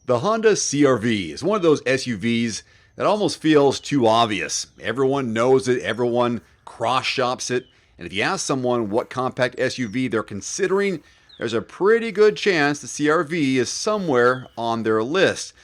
The Honda CR-V is one of those SUVs that almost feels too obvious. Everyone knows it, everyone cross-shops it, and if you ask someone what compact SUV they're considering, there's a pretty good chance the CR-V is somewhere on their list.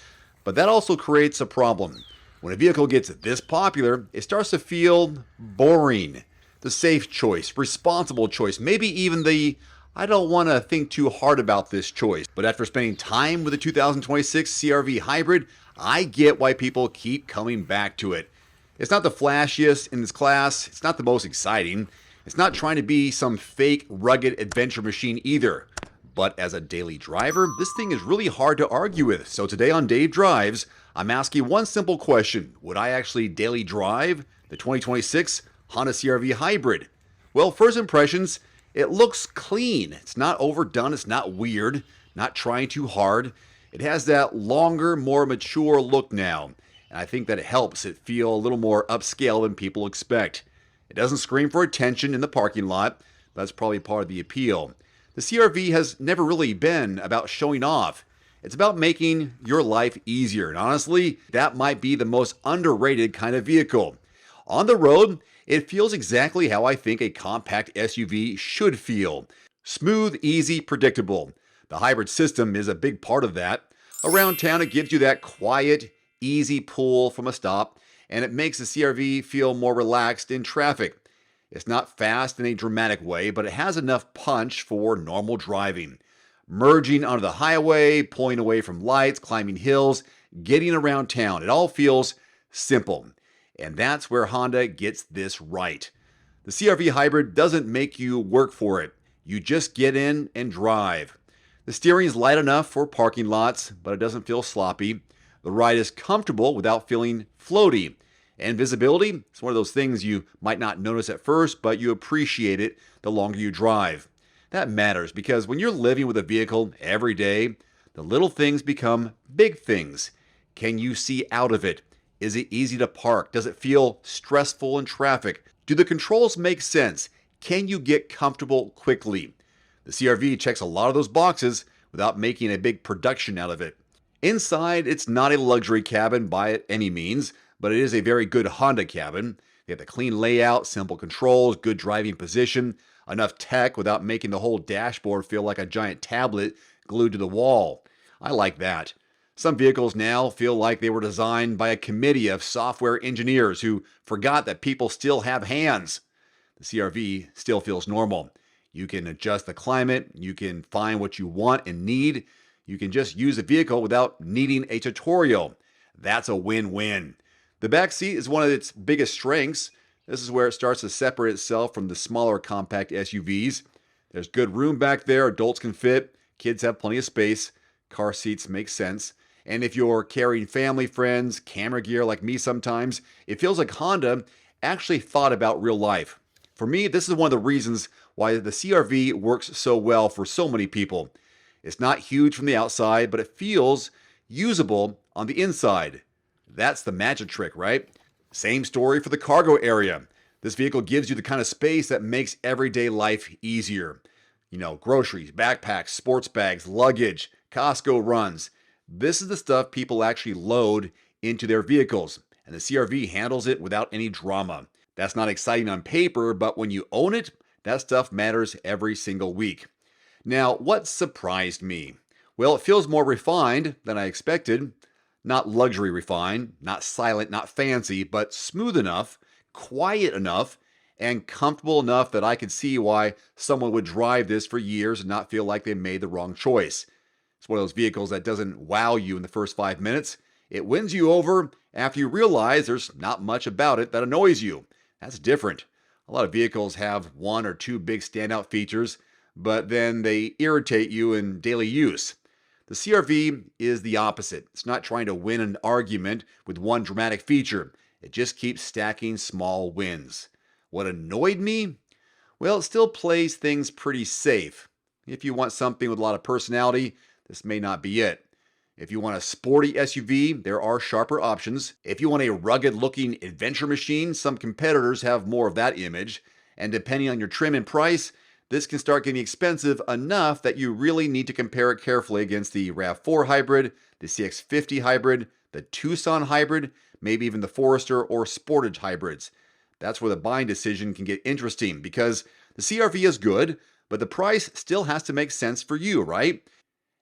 But that also creates a problem. When a vehicle gets this popular, it starts to feel boring. The safe choice, responsible choice, maybe even the I don't want to think too hard about this choice. But after spending time with the 2026 CR-V Hybrid, I get why people keep coming back to it. It's not the flashiest in its class, it's not the most exciting, it's not trying to be some fake, rugged adventure machine either. But as a daily driver, this thing is really hard to argue with. So today on Dave Drives, I'm asking one simple question. Would I actually daily drive the 2026 Honda CR-V Hybrid? Well, first impressions, it looks clean. It's not overdone, it's not weird, not trying too hard. It has that longer, more mature look now, and I think that it helps it feel a little more upscale than people expect. It doesn't scream for attention in the parking lot, but that's probably part of the appeal. The CR-V has never really been about showing off. It's about making your life easier, and honestly, that might be the most underrated kind of vehicle. On the road, it feels exactly how I think a compact SUV should feel. Smooth, easy, predictable. The hybrid system is a big part of that. Around town, it gives you that quiet, easy pull from a stop, and it makes the CR-V feel more relaxed in traffic. It's not fast in a dramatic way, but it has enough punch for normal driving. Merging onto the highway, pulling away from lights, climbing hills, getting around town. It all feels simple. And that's where Honda gets this right. The CR-V Hybrid doesn't make you work for it. You just get in and drive. The steering is light enough for parking lots, but it doesn't feel sloppy. The ride is comfortable without feeling floaty. And visibility, it's one of those things you might not notice at first, but you appreciate it the longer you drive. That matters because when you're living with a vehicle every day, the little things become big things. Can you see out of it? Is it easy to park? Does it feel stressful in traffic? Do the controls make sense? Can you get comfortable quickly? The CR-V checks a lot of those boxes without making a big production out of it. Inside, it's not a luxury cabin by any means, but it is a very good Honda cabin. They have the clean layout, simple controls, good driving position, enough tech without making the whole dashboard feel like a giant tablet glued to the wall. I like that. Some vehicles now feel like they were designed by a committee of software engineers who forgot that people still have hands. The CR-V still feels normal. You can adjust the climate, you can find what you want and need, you can just use a vehicle without needing a tutorial. That's a win-win. The back seat is one of its biggest strengths. This is where it starts to separate itself from the smaller compact SUVs. There's good room back there, adults can fit, kids have plenty of space, car seats make sense. And if you're carrying family, friends, camera gear like me sometimes, it feels like Honda actually thought about real life. For me, this is one of the reasons why the CR-V works so well for so many people. It's not huge from the outside, but it feels usable on the inside. That's the magic trick, right? Same story for the cargo area. This vehicle gives you the kind of space that makes everyday life easier. Groceries, backpacks, sports bags, luggage, Costco runs. This is the stuff people actually load into their vehicles, and the CR-V handles it without any drama. That's not exciting on paper, but when you own it, that stuff matters every single week. Now, what surprised me? Well, it feels more refined than I expected. Not luxury refined, not silent, not fancy, but smooth enough, quiet enough, and comfortable enough that I could see why someone would drive this for years and not feel like they made the wrong choice. It's one of those vehicles that doesn't wow you in the first 5 minutes. It wins you over after you realize there's not much about it that annoys you. That's different. A lot of vehicles have one or two big standout features, but then they irritate you in daily use. The CR-V is the opposite. It's not trying to win an argument with one dramatic feature. It just keeps stacking small wins. What annoyed me? Well, it still plays things pretty safe. If you want something with a lot of personality, this may not be it. If you want a sporty SUV, there are sharper options. If you want a rugged-looking adventure machine, some competitors have more of that image. And depending on your trim and price, this can start getting expensive enough that you really need to compare it carefully against the RAV4 Hybrid, the CX-50 Hybrid, the Tucson Hybrid, maybe even the Forester or Sportage Hybrids. That's where the buying decision can get interesting because the CR-V is good, but the price still has to make sense for you, right?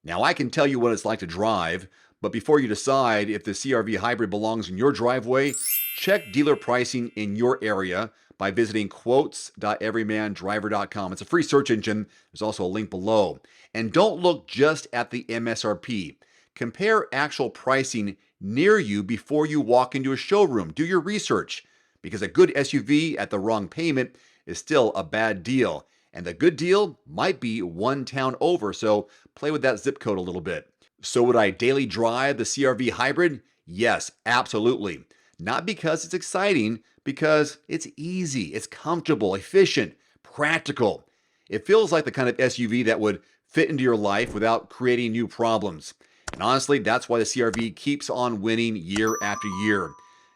Now, I can tell you what it's like to drive, but before you decide if the CR-V Hybrid belongs in your driveway, check dealer pricing in your area by visiting quotes.everymandriver.com. It's a free search engine. There's also a link below. And don't look just at the MSRP. Compare actual pricing near you before you walk into a showroom. Do your research, because a good SUV at the wrong payment is still a bad deal. And the good deal might be one town over, so play with that zip code a little bit. So would I daily drive the CR-V Hybrid? Yes, absolutely. Not because it's exciting, because it's easy, it's comfortable, efficient, practical. It feels like the kind of SUV that would fit into your life without creating new problems. And honestly, that's why the CR-V keeps on winning year after year.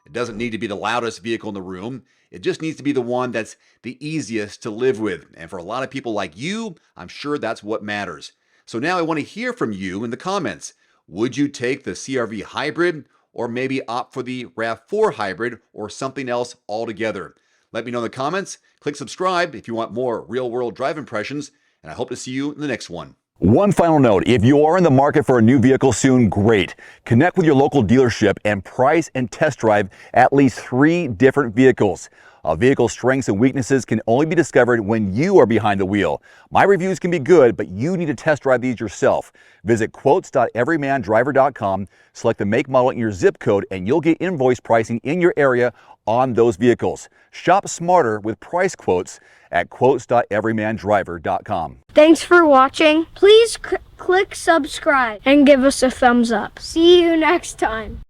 It doesn't need to be the loudest vehicle in the room. It just needs to be the one that's the easiest to live with. And for a lot of people like you, I'm sure that's what matters. So now I want to hear from you in the comments. Would you take the CR-V Hybrid, or maybe opt for the RAV4 Hybrid or something else altogether? Let me know in the comments. Click subscribe if you want more real-world drive impressions, and I hope to see you in the next one. One final note, if you are in the market for a new vehicle soon, great. Connect with your local dealership and price and test drive at least 3 different vehicles. A vehicle's strengths and weaknesses can only be discovered when you are behind the wheel. My reviews can be good, but you need to test drive these yourself. Visit quotes.everymandriver.com, select the make, model, and your zip code, and you'll get invoice pricing in your area on those vehicles. Shop smarter with price quotes at quotes.everymandriver.com. Thanks for watching. Please click subscribe and give us a thumbs up. See you next time.